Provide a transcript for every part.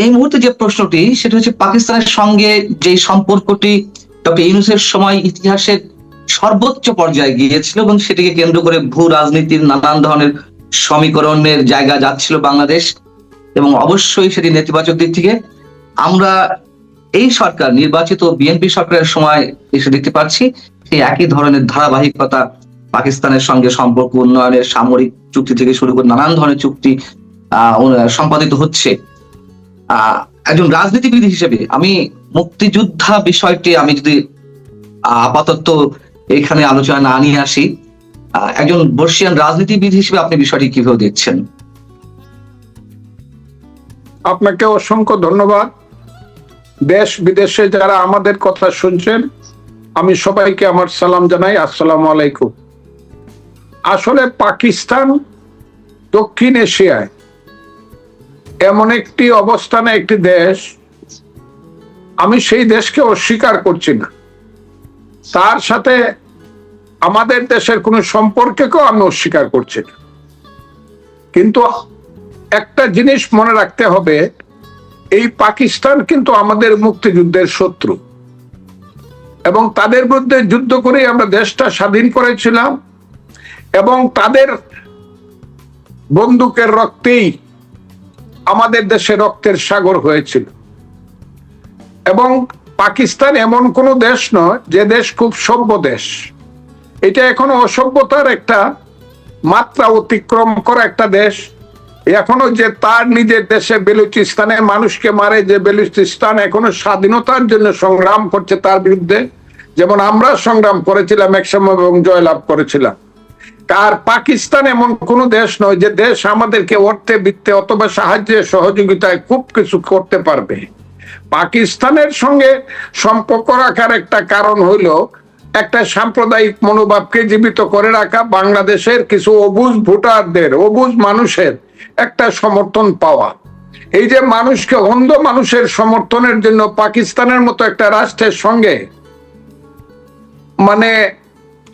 এই মুহূর্তে যে প্রশ্নটি সেটা হচ্ছে পাকিস্তানের সঙ্গে যে সম্পর্কটি ডক্টর ইউনূসের সময় ইতিহাসের সর্বোচ্চ পর্যায়ে গিয়েছিল এবং সেটিকে কেন্দ্র করে ভূ রাজনীতির নানান ধরনের সমীকরণের জায়গা যাচ্ছিল বাংলাদেশ, এবং অবশ্যই সেটি নেতিবাচক দিক থেকে আমরা এই সরকার নির্বাচিত বিএনপি সরকারের সময় এসে দেখতে পাচ্ছি সেই একই ধরনের ধারাবাহিকতা পাকিস্তানের সঙ্গে সম্পর্ক উন্নয়নের সামরিক চুক্তি থেকে শুরু করে নানান ধরনের চুক্তি সম্পাদিত হচ্ছে। একজন রাজনীতিবিদ হিসেবে আমি মুক্তিযোদ্ধা বিষয়টি আমি যদি আপাতত এখানে আলোচনা না নিয়ে আসি, একজন বর্ষিয়ান রাজনীতিবিদ হিসেবে আপনি বিষয়টি কিভাবে দেখছেন? আপনাকে অসংখ্য ধন্যবাদ। দেশ বিদেশে যারা আমাদের কথা শুনছেন, আমি সবাইকে আমার সালাম জানাই, আসসালামু আলাইকুম। আসলে পাকিস্তান দক্ষিণ এশিয়ায় এমন একটি অবস্থানে একটি দেশ, আমি সেই দেশকে অস্বীকার করছি না, তার সাথে আমাদের দেশের কোনো সম্পর্ককেও আমি অস্বীকার করছি না। কিন্তু একটা জিনিস মনে রাখতে হবে, এই পাকিস্তান কিন্তু আমাদের মুক্তিযুদ্ধের শত্রু, এবং তাদের বিরুদ্ধে যুদ্ধ করে আমরা দেশটা স্বাধীন করেছিলাম, এবং তাদের বন্দুকের রক্তেই আমাদের দেশে রক্তের সাগর হয়েছিল। এবং পাকিস্তান এমন কোন দেশ নয় যে দেশ খুব সভ্য দেশ, এটা এখনো অসভ্যতার একটা মাত্রা অতিক্রম করা একটা দেশ। এখনো যে তার নিজের দেশে বেলুচিস্তানে মানুষকে মারে, যে বেলুচিস্তান এখনো স্বাধীনতার জন্য সংগ্রাম করছে তার বিরুদ্ধে, যেমন আমরা সংগ্রাম করেছিলাম একসময় এবং জয়লাভ করেছিলাম। আর পাকিস্তান এমন কোন দেশ নয় যে দেশ আমাদেরকে অর্থে বৃত্তে অথবা সাহায্যে সহযোগিতায় খুব কিছু করতে পারবে। পাকিস্তানের সঙ্গে সম্পর্ক রাখার একটা কারণ হইল একটা সাম্প্রদায়িক মনোভাবকে জীবিত করে রাখা, বাংলাদেশের কিছু অবুঝ ভোটারদের, অবুঝ মানুষের একটা সমর্থন পাওয়া। এই যে মানুষকে, অন্ধ মানুষের সমর্থনের জন্য পাকিস্তানের মতো একটা রাষ্ট্রের সঙ্গে মানে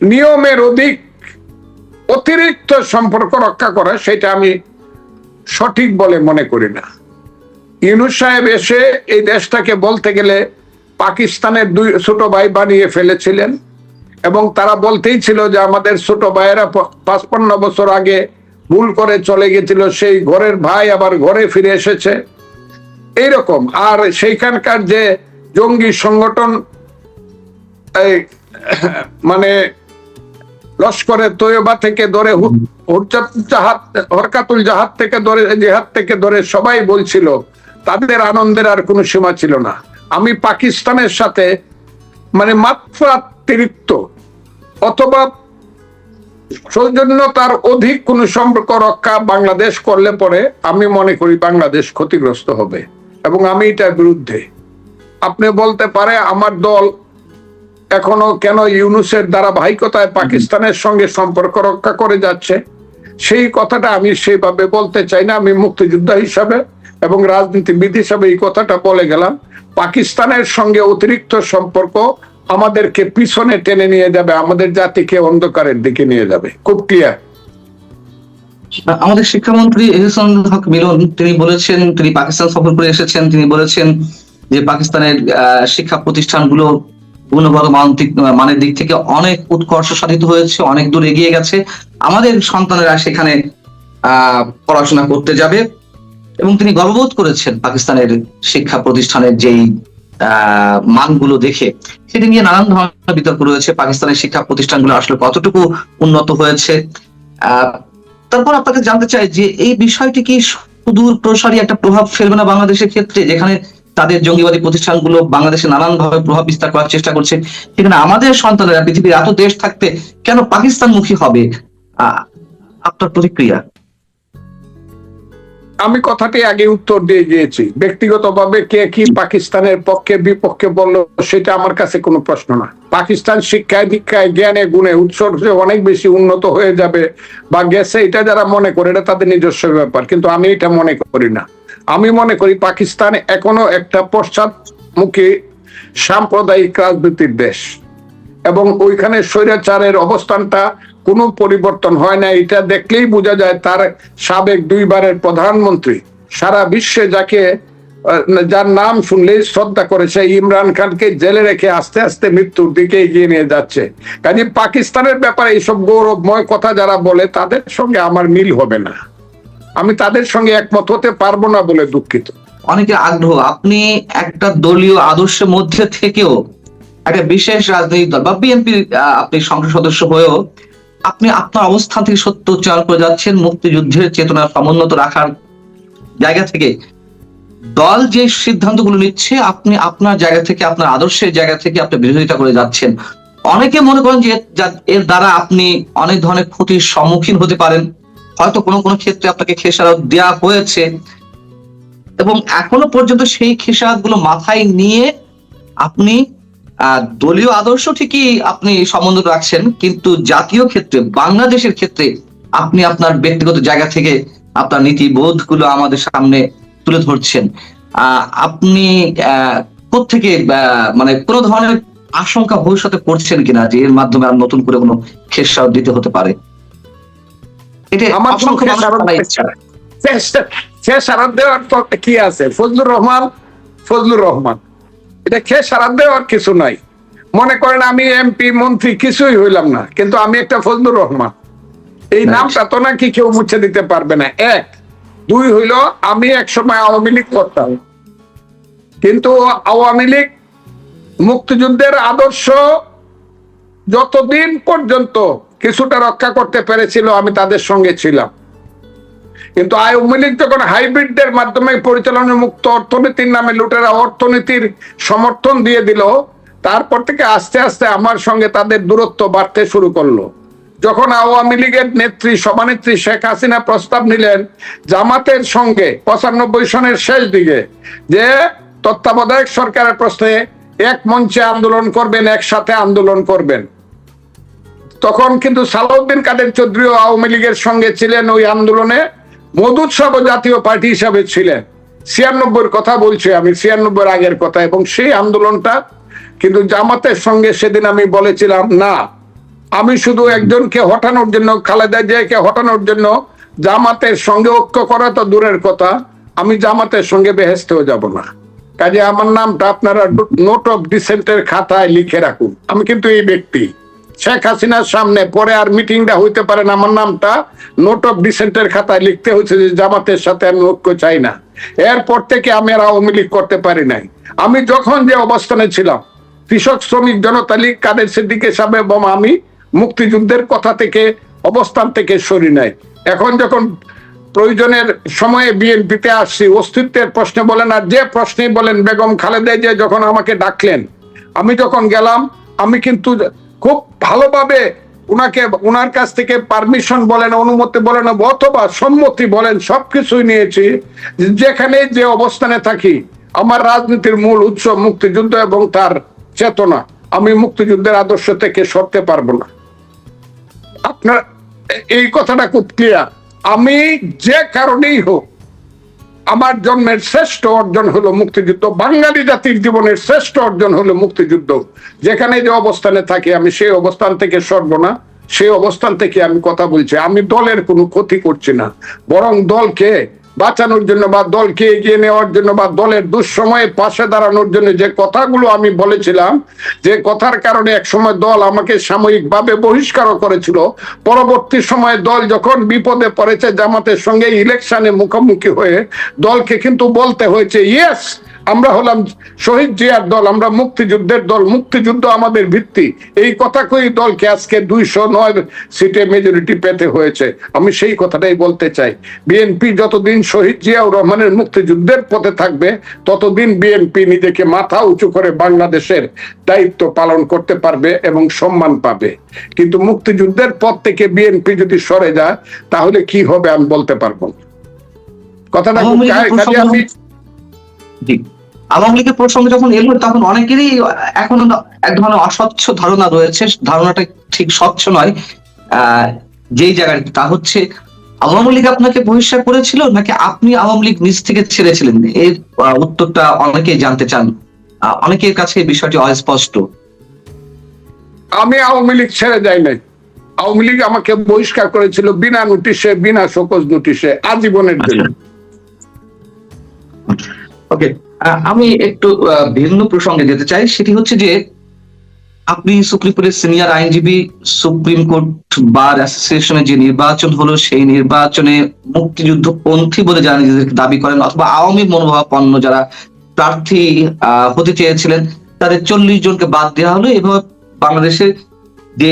নিয়মের অতিরিক্ত সম্পর্ক রক্ষা করা, সেটা আমি সঠিক বলে মনে করি না। ইউনূস সাহেব এসে এই দেশটাকে বলতে গেলে পাকিস্তানের দুই ছোট ভাই বানিয়ে ফেলেছিলেন, এবং তারা বলতেই ছিল যে আমাদের ছোট ভাইয়েরা ৫৫ বছর আগে ভুল করে চলে গেছিল, সেই ঘরের ভাই আবার ঘরে ফিরে এসেছে, এইরকম। আর সেইখানকার যে জঙ্গি সংগঠন, মানে লস্করে তৈয়বা থেকে ধরে হরকাতুল জাহাদ থেকে ধরে জিহাদ থেকে ধরে সবাই বলছিল, তাদের আনন্দের আর কোনো সীমা ছিল না। আমি পাকিস্তানের সাথে মানে মাত্রাতিরিক্ত অথবা সৌজন্যতার অধিক কোন সম্পর্ক রক্ষা বাংলাদেশ করলে পরে আমি মনে করি বাংলাদেশ ক্ষতিগ্রস্ত হবে, এবং আমি এটার বিরুদ্ধে। আপনি বলতে পারে আমার দল এখনো কেন ইউনূসের ধারাবাহিকতায় পাকিস্তানের সঙ্গে সম্পর্ক রক্ষা করে যাচ্ছে, সেই কথাটা আমি সেইভাবে বলতে চাই না। আমি মুক্তিযোদ্ধা হিসাবে এবং রাজনীতিবিদ হিসাবে এই কথাটা বলে গেলাম। পাকিস্তানের সঙ্গে অতিরিক্ত সম্পর্ক আমাদেরকে পিছনে টেনে নিয়ে যাবে, আমাদের জাতিকে অন্ধকারের দিকে নিয়ে যাবে। খুব ক্লিয়ার। আমাদের শিক্ষামন্ত্রী এহসানুল হক মিলন তিনি বলেছেন, তিনি পাকিস্তান সফর করে এসেছেন, তিনি বলেছেন যে পাকিস্তানের শিক্ষা প্রতিষ্ঠানগুলো গুণগত মানের দিক থেকে অনেক উৎকর্ষ সাধিত হয়েছে, অনেক দূর এগিয়ে গেছে, আমাদের সন্তানেরা সেখানে পড়াশোনা করতে যাবে, এবং তিনি গর্ববোধ করেছেন পাকিস্তানের শিক্ষা প্রতিষ্ঠানের যেই মানগুলো দেখে। সেটি নিয়ে নানান ধরনের বিতর্ক রয়েছে, পাকিস্তানের শিক্ষা প্রতিষ্ঠানগুলো আসলে কতটুকু উন্নত হয়েছে। তারপর আপনাকে জানতে চাই যে এই বিষয়টি কি সুদূর প্রসারী একটা প্রভাব ফেলবে না বাংলাদেশের ক্ষেত্রে, যেখানে তাদের জঙ্গিবাদী প্রতিষ্ঠানগুলো বাংলাদেশে নানান ভাবে প্রভাব বিস্তার করার চেষ্টা করছে, সেখানে আমাদের সন্তানেরা পৃথিবীর এত দেশ থাকতে কেন পাকিস্তানমুখী হবে? আপনার প্রতিক্রিয়া? আমি কথাটি আগে উত্তর দিয়ে দিয়েছি। ব্যক্তিগতভাবে কে কি পাকিস্তানের পক্ষে বিপক্ষে বললো সেটা আমার কাছে কোনো প্রশ্ন না। পাকিস্তান শিক্ষায় দীক্ষায় জ্ঞানে গুণে উৎসর্গে অনেক বেশি উন্নত হয়ে যাবে বা গেছে, এটা যারা মনে করে এটা তাদের নিজস্ব ব্যাপার, কিন্তু আমি এটা মনে করি না। আমি মনে করি পাকিস্তান এখনো একটা পশ্চাৎমুখী সাম্প্রদায়িক রাজনীতির দেশ, এবং ওইখানে স্বৈরাচারের অবস্থানটা কোনো পরিবর্তন হয় না। এটা দেখলেই বোঝা যায়। তার সাবেক 2 বারের প্রধানমন্ত্রী সারা বিশ্বে যাকে যার নাম শুনলেই শ্রদ্ধা করে, সেই ইমরান খানকে জেলে রেখে আস্তে আস্তে মৃত্যুর দিকে এগিয়ে নিয়ে যাচ্ছে। কাজে পাকিস্তানের ব্যাপারে এইসব গৌরবময় কথা যারা বলে তাদের সঙ্গে আমার মিল হবে না, আমি তাদের সঙ্গে একমত হতে পারবো না বলে দুঃখিত। অনেকের আগ্রহ, আপনি একটা দলীয় আদর্শের মধ্যে থেকেও একটা বিশেষ রাজনৈতিক দল বা বিএনপি আপনি সংসদ সদস্য হয়েও আপনি আপনার অবস্থান থেকে সত্য উচ্চারণ করে যাচ্ছেন, মুক্তিযুদ্ধের চেতনা সমুন্নত রাখার জায়গা থেকে দল যে সিদ্ধান্তগুলো নিচ্ছে আপনি আপনার জায়গা থেকে, আপনার আদর্শের জায়গা থেকে আপনি বিরোধিতা করে যাচ্ছেন। অনেকে মনে করেন যে এর দ্বারা আপনি অনেক ধরনের ক্ষতির সম্মুখীন হতে পারেন, হয়তো কোনো কোনো ক্ষেত্রে আপনাকে খেসারত দেওয়া হয়েছে এবং এখনো পর্যন্ত সেই খেসারত গুলো মাথায় নিয়ে আপনি দলীয় আদর্শ ঠিকই আপনি সমুন্নত রাখছেন, কিন্তু জাতীয় ক্ষেত্রে বাংলাদেশের ক্ষেত্রে আপনি আপনার ব্যক্তিগত জায়গা থেকে আপনার নীতিবোধ গুলো আমাদের সামনে তুলে ধরছেন। আপনি কোত্থেকে মানে কোন ধরনের আশঙ্কা ভবিষ্যতে করছেন কিনা যে এর মাধ্যমে আর নতুন করে কোনো খেসারত দিতে হতে পারে? এটা আমার অসংখ্য খেসারত দেওয়ার তো কি আছে? ফজলুর রহমান, এটা খেসারত দেওয়ার কিছু নাই। মনে করেন আমি এমপি মন্ত্রী কিছুই হইলাম না, কিন্তু আমি একটা ফজলুর রহমান, এই নামটা তো নাকি কেউ মুছে দিতে পারবে না। এক, দুই হইল আমি একসময় আওয়ামী লীগ করতাম, কিন্তু আওয়ামী লীগ মুক্তিযুদ্ধের আদর্শ যতদিন পর্যন্ত কিছুটা রক্ষা করতে পেরেছিল আমি তাদের সঙ্গে ছিলাম, কিন্তু আওয়ামী লীগ যখন হাইব্রিডদের মাধ্যমে পরিচালনা মুক্ত অর্থনীতির নামে লুটেরা অর্থনীতির সমর্থন দিয়ে দিল, তারপর থেকে আস্তে আস্তে আমার সঙ্গে তাদের দূরত্ব বাড়তে শুরু করলো। যখন আওয়ামী লীগের নেত্রী সভানেত্রী শেখ হাসিনা প্রস্তাব নিলেন জামাতের সঙ্গে 95 সনের শেষ দিকে যে তত্ত্বাবধায়ক সরকারের প্রশ্নে এক মঞ্চে আন্দোলন করবেন, একসাথে আন্দোলন করবেন, তখন কিন্তু সালাউদ্দিন কাদের চৌধুরী আওয়ামী লীগের সঙ্গে ছিলেন ওই আন্দোলনে, মধুৎসব জাতীয় পার্টি হিসাবে ছিলেন। 96-র কথা বলছি আমি, 96-র আগের কথা। এবং সেই আন্দোলনটা কিন্তু জামাতের সঙ্গে সেদিন আমি বলেছিলাম না, আমি শুধু একজনকে হটানোর জন্য, খালেদা জিয়াকে হটানোর জন্য জামাতের সঙ্গে ঐক্য করা তো দূরের কথা, আমি জামাতের সঙ্গে বেহেস্তেও যাব না। কাজে আমার নামটা আপনারা নোট অফ ডিসেন্টের খাতায় লিখে রাখুন। আমি কিন্তু এই ব্যক্তি শেখ হাসিনার সামনে, পরে আর মিটিংটা হইতে পারে না, আমার নামটা নোট অফ ডিসেন্টের খাতায় লিখতে হয়েছে যে জামাতের সাথে আমি ঐক্য চাই না। এরপর থেকে আমি আর আওয়ামী লীগ করতে পারি নাই। আমি যখন যে অবস্থানে ছিলাম, কৃষক শ্রমিক জনতা লীগ, কাদের সিদ্দিকী সাহেব এবং আমি মুক্তিযুদ্ধের কথা থেকে, অবস্থান থেকে সরি নাই। এখন যখন প্রয়োজনের সময়ে বিএনপিতে আসছি, অস্তিত্বের প্রশ্নে বলেন আর যে প্রশ্নেই বলেন, বেগম খালেদা জিয়া যখন আমাকে ডাকলেন, আমি যখন গেলাম, আমি কিন্তু খুব ভালোভাবে ওনার কাছ থেকে পারমিশন বলেন, অনুমতি বলেন অথবা সম্মতি বলেন, সবকিছুই নিয়েছি। যেখানে যে অবস্থানে থাকি, আমার রাজনীতির মূল উৎস মুক্তিযুদ্ধ এবং তার চেতনা, আমি মুক্তিযুদ্ধের আদর্শ থেকে সরতে পারবো না। আপনার এই কথাটা খুব ক্লিয়ার। আমি যে কারণেই হোক, আমার জন্মের শ্রেষ্ঠ অর্জন হলো মুক্তিযুদ্ধ, বাঙালি জাতির জীবনের শ্রেষ্ঠ অর্জন হলো মুক্তিযুদ্ধ। যেখানে যে অবস্থানে থাকি আমি সেই অবস্থান থেকে সরব না, সেই অবস্থান থেকে আমি কথা বলছি। আমি দলের কোনো ক্ষতি করছি না, বরং দলকে বাঁচানোর জন্য বা দলকে এগিয়ে নেওয়ার জন্য বা দলের দুঃসময়ে পাশে দাঁড়ানোর জন্য যে কথাগুলো আমি বলেছিলাম, যে কথার কারণে এক সময় দল আমাকে সাময়িকভাবে বহিষ্কারও করেছিল, পরবর্তী সময়ে দল যখন বিপদে পড়েছে জামাতের সঙ্গে ইলেকশনে মুখোমুখি হয়ে, দলকে কিন্তু বলতে হয়েছে ইয়েস, আমরা হলাম শহীদ জিয়ার দল, আমরা মুক্তিযুদ্ধের দল, মুক্তিযুদ্ধ আমাদের ভিত্তি। এই কথা কই দলকে আজকে 209 সিটে মেজরিটি পেতে হয়েছে। আমি সেই কথাটাই বলতে চাই, বিএনপি যতদিন শহীদ জিয়াউর রহমানের মুক্তিযুদ্ধের পথে থাকবে, ততদিন বিএনপি নিজেকে মাথা উঁচু করে বাংলাদেশের দায়িত্ব পালন করতে পারবে এবং সম্মান পাবে। কিন্তু মুক্তিযুদ্ধের পথ থেকে বিএনপি যদি সরে যায়, তাহলে কি হবে আমি বলতে পারবো না। কথাটা আমি আওয়ামী লীগের প্রসঙ্গে যখন এলো, তখন অনেকেরই এখন এক ধরনের অস্বচ্ছ ধারণা রয়েছে, ধারণাটা ঠিক স্বচ্ছ নয়। যেই জায়গায় তা হচ্ছে, আওয়ামী লীগ আপনাকে বহিষ্কার করেছিল নাকি আপনি আওয়ামী লীগ নিজ থেকে ছেড়েছিলেন? এর উত্তরটা অনেকেই জানতে চান, অনেকের কাছে এই বিষয়টি অস্পষ্ট। আমি আওয়ামী লীগ ছেড়ে যাই নাই, আওয়ামী লীগ আমাকে বহিষ্কার করেছিল বিনা নোটিশে, বিনা শোকজ নোটিশে, আজীবনের জন্য। ওকে, আমি একটু ভিন্ন প্রসঙ্গে যেতে চাই, সেটি হচ্ছে যে আপনি সুপ্রিম কোর্টের সিনিয়র আইনজীবী। সুপ্রিম কোর্ট বার অ্যাসোসিয়েশনের যে নির্বাচন হলো, সেই নির্বাচনে মুক্তিযুদ্ধপন্থী বলে যারা নিজেদেরকে দাবি করেন অথবা আওয়ামী মনোভাবাপন্ন যারা প্রার্থী হতে চেয়েছিলেন, তাদের 40 জনকে বাদ দেওয়া হলো। এভাবে বাংলাদেশের যে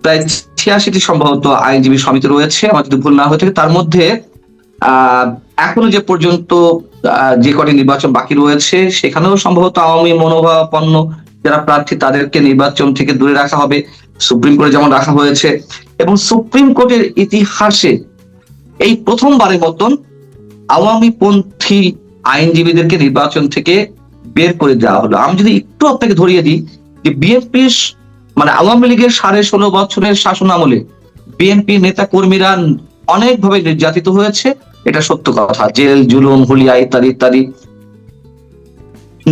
প্রায় 86টি সম্ভবত আইনজীবী সমিতি রয়েছে, আমার যদি ভুল না হয়ে থাকে, তার মধ্যে আহ এখনো যে পর্যন্ত যে কটি নির্বাচন বাকি রয়েছে, সেখানেও সম্ভবত আওয়ামী মনোভাবাপন্ন যারা প্রার্থী তাদেরকে নির্বাচন থেকে দূরে রাখা হবে, সুপ্রিম কোর্টে যেমন রাখা হয়েছে। এবং সুপ্রিম কোর্টের ইতিহাসে এই প্রথমবারের মতন আওয়ামী পন্থী আইনজীবীদেরকে নির্বাচন থেকে বের করে দেওয়া হলো। আমি যদি একটু আপনাকে ধরিয়ে দিই যে বিএনপি মানে আওয়ামী লীগের 16.5 বছরের শাসন আমলে বিএনপি নেতা কর্মীরা অনেকভাবে নির্যাতিত হয়েছে, এটা সত্য কথা। জেল, জুলুম, হুলিয়া ইত্যাদি ইত্যাদি।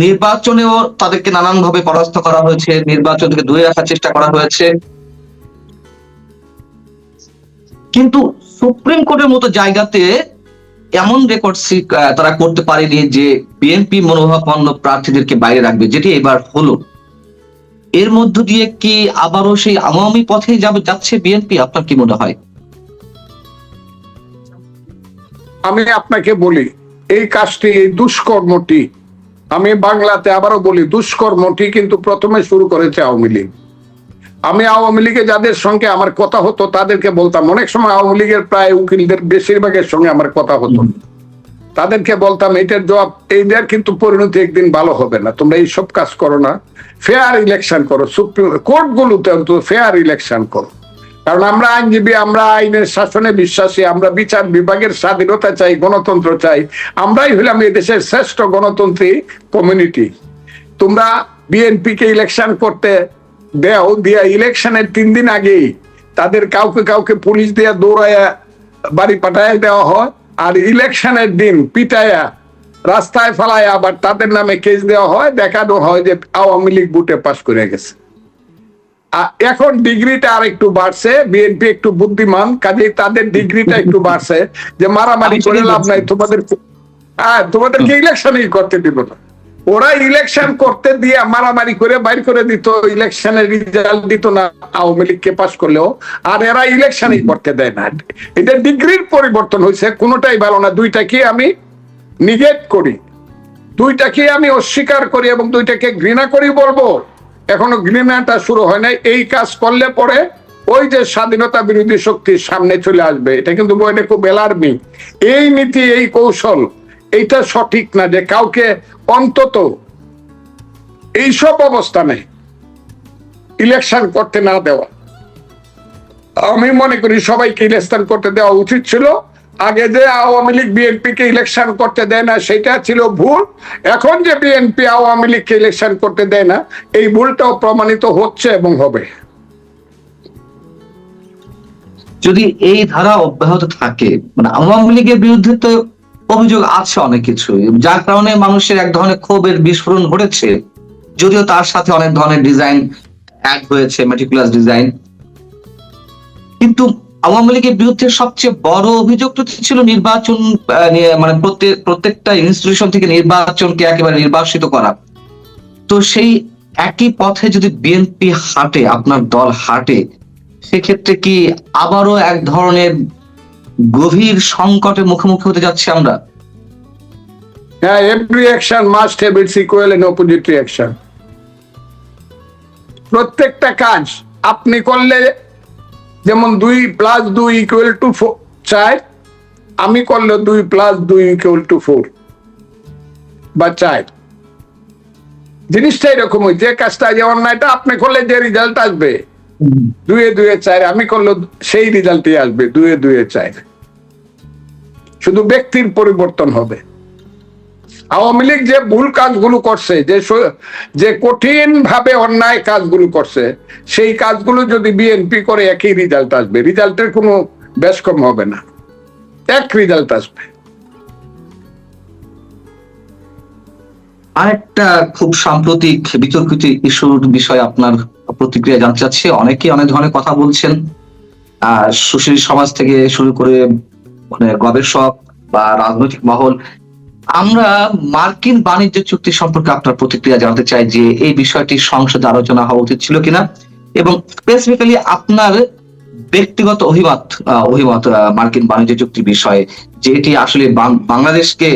নির্বাচনেও তাদেরকে নানান ভাবে পরাস্ত করা হয়েছে, নির্বাচন থেকে দূরে রাখার চেষ্টা করা হয়েছে। কিন্তু সুপ্রিম কোর্টের মতো জায়গাতে এমন রেকর্ড তারা করতে পারেনি যে বিএনপি মনোভাবাপন্ন প্রার্থীদেরকে বাইরে রাখবে, যেটি এবার হলো। এর মধ্য দিয়ে কি আবারও সেই আওয়ামী পথে যাচ্ছে বিএনপি? আপনার কি মনে হয়? আমি আপনাকে বলি, এই কাজটি, এই দুষ্কর্মটি, আমি বাংলাতে আবারও বলি, দুষ্কর্মটি কিন্তু প্রথমে শুরু করেছে আওয়ামী লীগ। আমি আওয়ামী লীগে যাদের সঙ্গে আমার কথা হতো তাদেরকে বলতাম, অনেক সময় আওয়ামী লীগের প্রায় উকিলদের বেশিরভাগের সঙ্গে আমার কথা হতো, তাদেরকে বলতাম এটার জবাব, এইটার কিন্তু পরিণতি একদিন ভালো হবে না, তোমরা এইসব কাজ করো না, ফেয়ার ইলেকশন করো, সুপ্রিম কোর্ট গুলোতে অন্তত ফেয়ার ইলেকশন করো। কারণ আমরা আইনজীবী, আমরা আইনের শাসনে বিশ্বাসী, আমরা বিচার বিভাগের স্বাধীনতা চাই, গণতন্ত্র চাই, আমরাই হলাম এই দেশের শ্রেষ্ঠ গণতন্ত্রী কমিউনিটি। তোমরা বিএনপি কে ইলেকশন করতে দেও, দিয়া ইলেকশনের 3 দিন আগেই তাদের কাউকে কাউকে পুলিশ দিয়ে দৌড়াইয়া বাড়ি পাঠায় দেওয়া হয়, আর ইলেকশনের দিন পিটাইয়া রাস্তায় ফেলায় আবার তাদের নামে কেস দেওয়া হয়, দেখানো হয় যে আওয়ামী লীগ বুটে পাস করে গেছে। এখন ডিগ্রিটা আর একটু বাড়ছে, বিএনপি একটু বুদ্ধিমান, কাজে তাদের ডিগ্রিটা একটু বাড়ছে যে মারামারি করে লাভ নাই, তোমাদেরকে ইলেকশনই করতে দিব না। ওরা ইলেকশন করতে দিয়ে মারামারি করে বাইর করে দিত, ইলেকশনের রেজাল্ট দিত না আওয়ামী লীগকে পাস করলেও, আর এরা ইলেকশনই করতে দেয় না। এটা ডিগ্রির পরিবর্তন হয়েছে, কোনোটাই ভালো না। দুইটাকে আমি নিগেট করি, দুইটাকে আমি অস্বীকার করি এবং দুইটাকে ঘৃণা করি বলবো, এখনো ঘৃণাটা শুরু হয় নাই। এই কাজ করলে পরে ওই যে স্বাধীনতা বিরোধী শক্তির সামনে চলে আসবে, এটা কিন্তু বইটা খুব অ্যালার্মিং। এই নীতি, এই কৌশল, এইটা সঠিক না যে কাউকে অন্তত এইসব অবস্থানে ইলেকশন করতে না দেওয়া। আমি মনে করি সবাইকে ইলেকশন করতে দেওয়া উচিত ছিল। আগে যে আওয়ামী লীগ বিএনপি কে ইলেকশন করতে দেয় না সেটা ছিল ভুল, এখন যে বিএনপি আওয়ামী লীগকে ইলেকশন করতে দেয় না এই ভুলটাও প্রমাণিত হচ্ছে এবং হবে। যদি এই ধারা অব্যাহত থাকে, মানে আওয়ামী লীগের বিরুদ্ধে তো অভিযোগ আছে অনেক কিছু, যার কারণে মানুষের এক ধরনের ক্ষোভের বিস্ফোরণ ঘটেছে, যদিও তার সাথে অনেক ধরনের ডিজাইন অ্যাড হয়েছে, মেটিকুলাস ডিজাইন। কিন্তু আওয়ামী লীগের বিরুদ্ধে সবচেয়ে বড় অভিযোগ তো ছিল নির্বাচন নিয়ে, মানে প্রত্যেকটা ইনস্টিটিউশন থেকে নির্বাচনকে একেবারে নির্বাসিত করা। তো সেই একই পথে যদি বিএনপি হাঁটে, আপনার দল হাঁটে, সেক্ষেত্রে কি আবারও এক ধরনের গভীর সংকটের মুখোমুখি হতে যাচ্ছে আমরা? হ্যাঁ, every action must have its equal and opposite reaction. প্রত্যেকটা কাজ আপনি করলে, যেমন 2 + 2 = 4, আমি করলে 2 + 2 = 4 বা 4। জিনিসটা এরকম, যে কাজটা, যে অন্যায়টা আপনি করলে যে রেজাল্ট আসবে 2 এ 2 এ 4, আমি করলে সেই রেজাল্টই আসবে 2 এ 2 এ 4। শুধু ব্যক্তির পরিবর্তন হবে। আওয়ামী লীগ যে ভুল কাজগুলো করছে, যে কঠিন ভাবে অন্যায় কাজগুলো করছে, সেই কাজগুলো যদি বিএনপি করে একই রেজাল্ট আসবে, রেজাল্টের কোনো বেশ কম হবে না, এক রেজাল্ট আসবে। আরেকটা খুব সাম্প্রতিক বিতর্কিত ইস্যুর বিষয়ে আপনার প্রতিক্রিয়া জানতে চাচ্ছি। অনেকেই অনেক ধরনের কথা বলছেন, সুশীল সমাজ থেকে শুরু করে মানে গবেষক বা রাজনৈতিক মহল, আমরা মার্কিন বাণিজ্য চুক্তি সম্পর্কে আপনার প্রতিক্রিয়া জানতে চাই, যে এই বিষয়টি সংসদে আলোচনা হওয়া উচিত ছিল কিনা, এবং স্পেসিফিক্যালি আপনার ব্যক্তিগত অভিমত মার্কিন বাণিজ্য চুক্তির বিষয়ে, যে এটি আসলে বাংলাদেশকে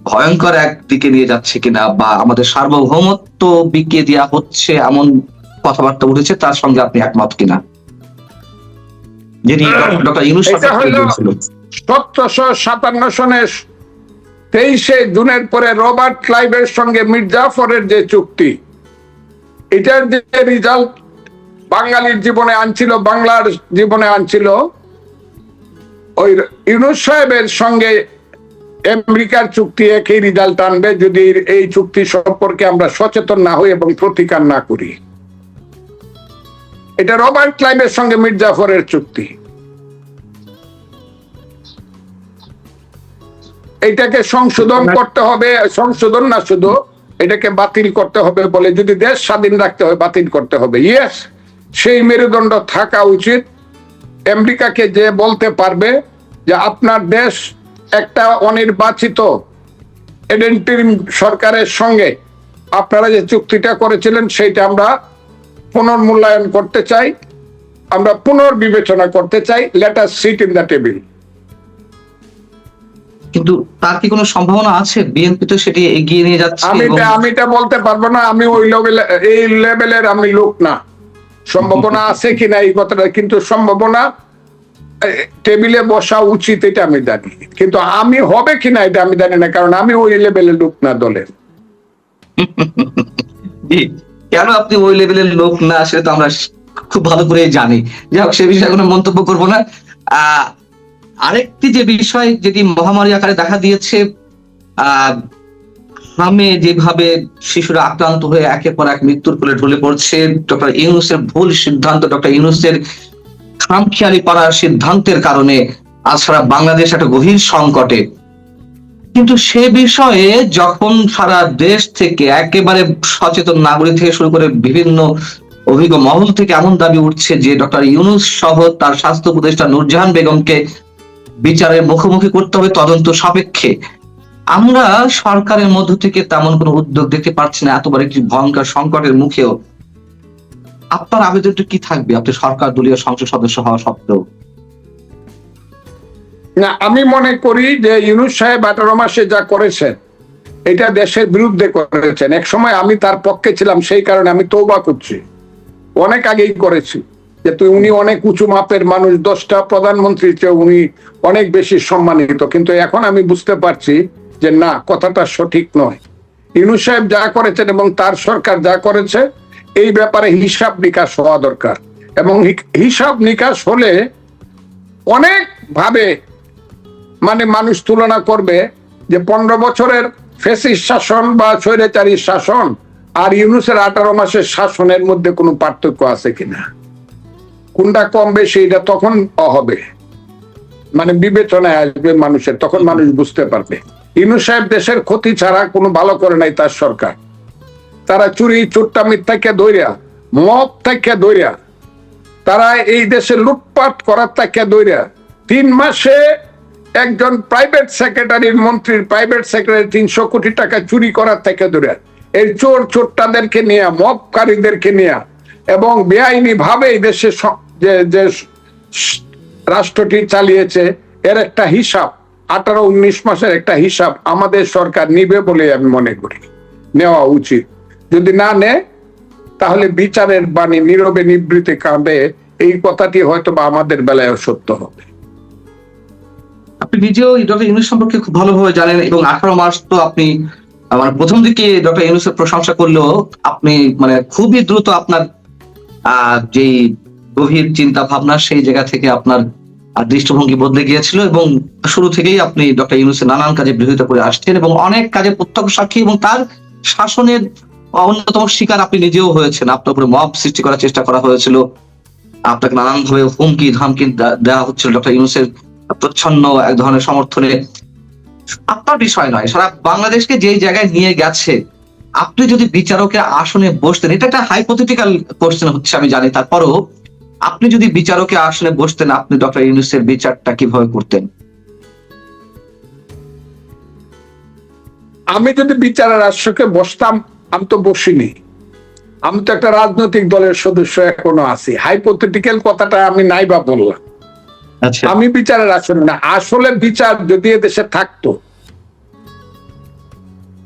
ভয়ঙ্কর একদিকে নিয়ে যাচ্ছে কিনা, বা আমাদের সার্বভৌমত্ব বিকিয়ে দেওয়া হচ্ছে এমন কথাবার্তা উঠেছে, তার সঙ্গে আপনি একমত কিনা, যেটি ডক্টর ইউনূস এটা হলো 1757 সনের 23 জুনের পরে রবার্ট ক্লাইভের সঙ্গে মীর জাফরের যে চুক্তি, এটার যে রিজাল্ট বাঙালির জীবনে আনছিল, বাংলার জীবনে আনছিল, ওই ইউনূস সাহেবের সঙ্গে আমেরিকার চুক্তি একই রেজাল্ট আনবে যদি এই চুক্তি সম্পর্কে আমরা সচেতন না হই এবং প্রতিকার না করি। এটা রবার্ট ক্লাইভের সঙ্গে মীর জাফরের চুক্তি। এটাকে সংশোধন করতে হবে, সংশোধন না শুধু এটাকে বাতিল করতে হবে, বলে যদি দেশ স্বাধীন রাখতে হয় বাতিল করতে হবে। ইয়েস, সেই মেরুদণ্ড থাকা উচিত। আমেরিকাকে যে বলতে পারবে যে আপনার দেশ একটা অনির্বাচিত ইন্টারিম সরকারের সঙ্গে আপনারা যে চুক্তিটা করেছিলেন সেইটা আমরা পুনর্মূল্যায়ন করতে চাই, আমরা পুনর্বিবেচনা করতে চাই, let us sit in the table. কিন্তু তার কি কোনো সম্ভাবনা আছে? বিএনপি তো সেটি এগিয়ে নিয়ে যাচ্ছে। আমি এটা বলতে পারবো না, আমি ওই লেভেলের আমি লোক না। সম্ভাবনা আছে কিনা এই কথাটা, কিন্তু সম্ভাবনা টেবিলে বসা উচিত এটা আমি জানি, কিন্তু আমি হবে কিনা এটা আমি জানি না, কারণ আমি ওই লেভেলের লোক না দলের। কেন আপনি ওই লেভেলের লোক না, সেটা তো আমরা খুব ভালো করে জানি। যাই হোক, সে বিষয়ে কোনো মন্তব্য করবো না। আরেকটি যে বিষয়, যেটি মহামারী আকারে দেখা দিয়েছে, হামে যেভাবে শিশুরা আক্রান্ত হয়ে একের পর এক মৃত্যুর কোলে ঢলে পড়ছে, ডক্টর ইউনূসের ভুল সিদ্ধান্ত, ডক্টর ইউনূসের খামখেয়ালি করার সিদ্ধান্তের কারণে আজ সারা বাংলাদেশ একটা গভীর সংকটে। কিন্তু সে বিষয়ে যখন সারা দেশ থেকে, একেবারে সচেতন নাগরিক থেকে শুরু করে বিভিন্ন অভিজ্ঞ মহল থেকে এমন দাবি উঠছে যে ডক্টর ইউনূস সহ তার স্বাস্থ্য উপদেষ্টা নূরজাহান বেগমকে বিচারের মুখোমুখি করতে হবে তদন্ত সাপেক্ষে, আমরা সরকারের মধ্য থেকে তেমন কোনো উদ্যোগ দেখতে পাচ্ছি না। এত বড় একটি ভয়ঙ্কর সংকটের মুখেও আপনার আবেদনটা কি থাকবে, আপনি সরকার দলীয় সংসদ সদস্য হওয়া সত্ত্বেও? না, আমি মনে করি যে ইউনূস সাহেব 18 মাসে যা করেছেন এটা দেশের বিরুদ্ধে করেছেন। এক সময় আমি তার পক্ষে ছিলাম, সেই কারণে আমি তওবা করছি, অনেক আগেই করেছি, যে উনি অনেক উঁচু মাপের মানুষ, 10টা প্রধানমন্ত্রীর চেয়ে উনি অনেক বেশি সম্মানিত। কিন্তু এখন আমি বুঝতে পারছি যে না, কথাটা সঠিক নয়। ইউনূস সাহেব যা করেছেন এবং তার সরকার যা করেছে, এই ব্যাপারে হিসাব নিকাশ হওয়া দরকার, এবং হিসাব নিকাশ হলে অনেক ভাবে মানুষ তুলনা করবে যে 15 বছরের ফ্যাসিস্ট শাসন বা স্বৈরাচারী শাসন আর ইউনূসের 18 মাসের শাসনের মধ্যে কোনো পার্থক্য আছে কিনা, কোনটা কম বেশি, এটা তখন হবে, বিবেচনায় আসবে মানুষের, তখন মানুষ বুঝতে পারবে। ইউনূস সাহেব দেশের ক্ষতি ছাড়া কোনো ভালো করে নাই তার সরকার। তারা চুরি চুট্টামির থেকে দইরা, মদ থেকে দইরা, তারা এই দেশে লুটপাট করার থেকে দইরা, 3 মাসে একজন প্রাইভেট সেক্রেটারির মন্ত্রীর প্রাইভেট সেক্রেটারি 300 কোটি টাকা চুরি করার থেকে দইরা, এই চোর চোট্টাদেরকে নিয়ে, মদকারীদেরকে নিয়ে, এবং বেআইনি ভাবে এই দেশে যে রাষ্ট্রটি চালিয়েছে, এর একটা হিসাব, 18-19 মাসের একটা হিসাব আমাদের সরকার নিবে বলে আমি মনে করি, নেওয়া উচিত। যদি না নেয় তাহলে বিচারের বাণী নীরবে নিবৃতে কাঁদে, এই কথাটি হয়তো বা আমাদের বেলায় সত্য হবে। আপনি নিজেও ডক্টর ইউনূস সম্পর্কে খুব ভালোভাবে জানেন, এবং 18 মাস তো আপনি প্রথম দিকে ডক্টর ইউনূসের প্রশংসা করলেও আপনি খুবই দ্রুত আপনার যে গভীর চিন্তা ভাবনা, সেই জায়গা থেকে আপনার দৃষ্টিভঙ্গি বদলে গিয়েছিল, এবং শুরু থেকেই আপনি ডক্টর ইউনূসের নানান কাজে বিরোধিতা করে আসছেন, এবং অনেক কাজে প্রত্যক্ষ সাক্ষী, এবং তার শাসনের অন্যতম শিকার আপনি নিজেও হয়েছেন। আপনার উপরে মব সৃষ্টি করার চেষ্টা করা হয়েছিল, আপনাকে নানান ভাবে হুমকি ধামকি দেওয়া হচ্ছিল ডক্টর ইউনূসের প্রচ্ছন্ন এক ধরনের সমর্থনে। আপনার বিষয় নয়, সারা বাংলাদেশকে যে জায়গায় নিয়ে গেছে, আপনি যদি বিচারকের আসনে বসতেন, এটা একটা হাইপোথেটিক্যাল কোশ্চেন হচ্ছে আমি জানি, তারপরও আপনি যদি বিচারকের আসনে বসতেন, আপনি ডক্টর ইউনূসের বিচারটা কিভাবে করতেন? আমি যদি বিচারের আসকে বসতাম, আমি তো বসিনি, আমি তো একটা রাজনৈতিক দলের সদস্য এখনো আছি। হাইপোথেটিক্যাল কথাটা আমি নাই বা বললাম। আচ্ছা, আমি বিচারের আসলে না, আসলে বিচার যদি এদেশে থাকতো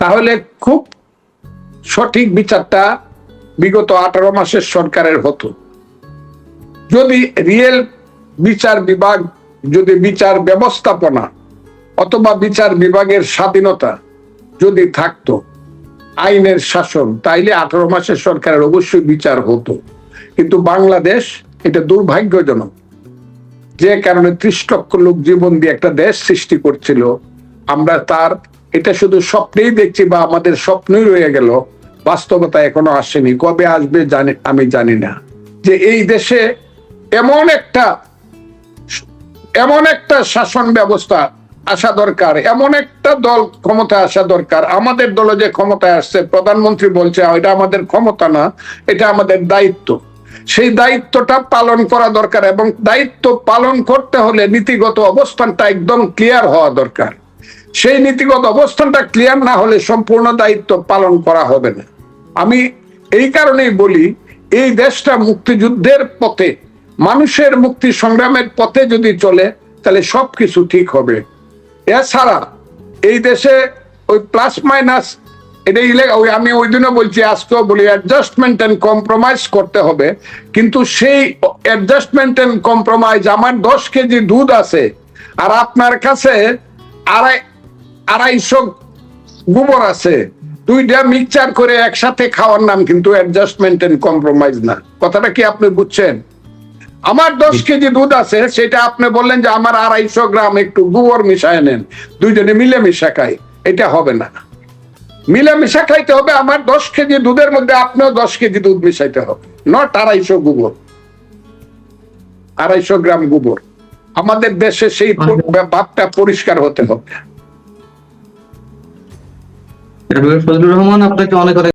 তাহলে খুব সঠিক বিচারটা বিগত 18 মাসের সরকারের হতো। যদি রিয়েল বিচার বিভাগ, যদি বিচার ব্যবস্থাপনা অথবা বিচার বিভাগের স্বাধীনতা যদি থাকতো, আইনের শাসন, তাইলে 18 মাসের সরকারের অবশ্যই বিচার হতো। কিন্তু বাংলাদেশ, এটা দুর্ভাগ্যজনক, যে কারণে 30 লক্ষ লোক জীবন দিয়ে একটা দেশ সৃষ্টি করছিল, আমরা তার এটা শুধু স্বপ্নেই দেখছি বা আমাদের স্বপ্নই রয়ে গেল, বাস্তবতা এখনো আসেনি। কবে আসবে আমি জানি না। যে এই দেশে এমন একটা শাসন ব্যবস্থা আসা দরকার, এমন একটা দল ক্ষমতায় আসা দরকার। আমাদের দলে যে ক্ষমতায় আসছে, প্রধানমন্ত্রী বলছে এটা আমাদের ক্ষমতা না, এটা আমাদের দায়িত্ব। সেই দায়িত্বটা পালন করা দরকার, এবং দায়িত্ব পালন করতে হলে নীতিগত অবস্থানটা একদম ক্লিয়ার হওয়া দরকার। সেই নীতিগত অবস্থানটা ক্লিয়ার না হলে সম্পূর্ণ দায়িত্ব পালন করা হবে না। আমি এই কারণেই বলি, এই দেশটা মুক্তিযুদ্ধের পথে, মানুষের মুক্তি সংগ্রামের পথে যদি চলে, তাহলে সবকিছু ঠিক হবে। এছাড়া এই দেশে ওই প্লাস মাইনাস, এটা আমি ওই দিনও বলছি, আজকেও বলি, অ্যাডজাস্টমেন্ট এন্ড কম্প্রোমাইজ করতে হবে। কিন্তু সেই অ্যাডজাস্টমেন্ট এন্ড কম্প্রোমাইজ, আমার 10 কেজি দুধ আছে আর আপনার কাছে 250 গোবর আছে, দুইটা মিক্সচার করে একসাথে খাওয়ার নাম কিন্তু অ্যাডজাস্টমেন্ট এন্ড কম্প্রোমাইজ না। কথাটা কি আপনি বুঝছেন? আমার 10 কেজি দুধ আছে, সেটা আপনি বললেন যে আমার 250 গ্রাম একটু গোবর মিশায় নেন, দুইজনে মিলেমিশা খাই, এটা হবে না। মিলেমিশা খাইতে হবে। আমার 10 কেজি দুধের মধ্যে আপনিও 10 কেজি দুধ মিশাইতে হবে, নট 250 গোবর, 250 গ্রাম গোবর। আমাদের দেশে সেই ভাবটা পরিষ্কার হতে হবে। ফজলুর রহমান, আপনাকে অনেক অনেক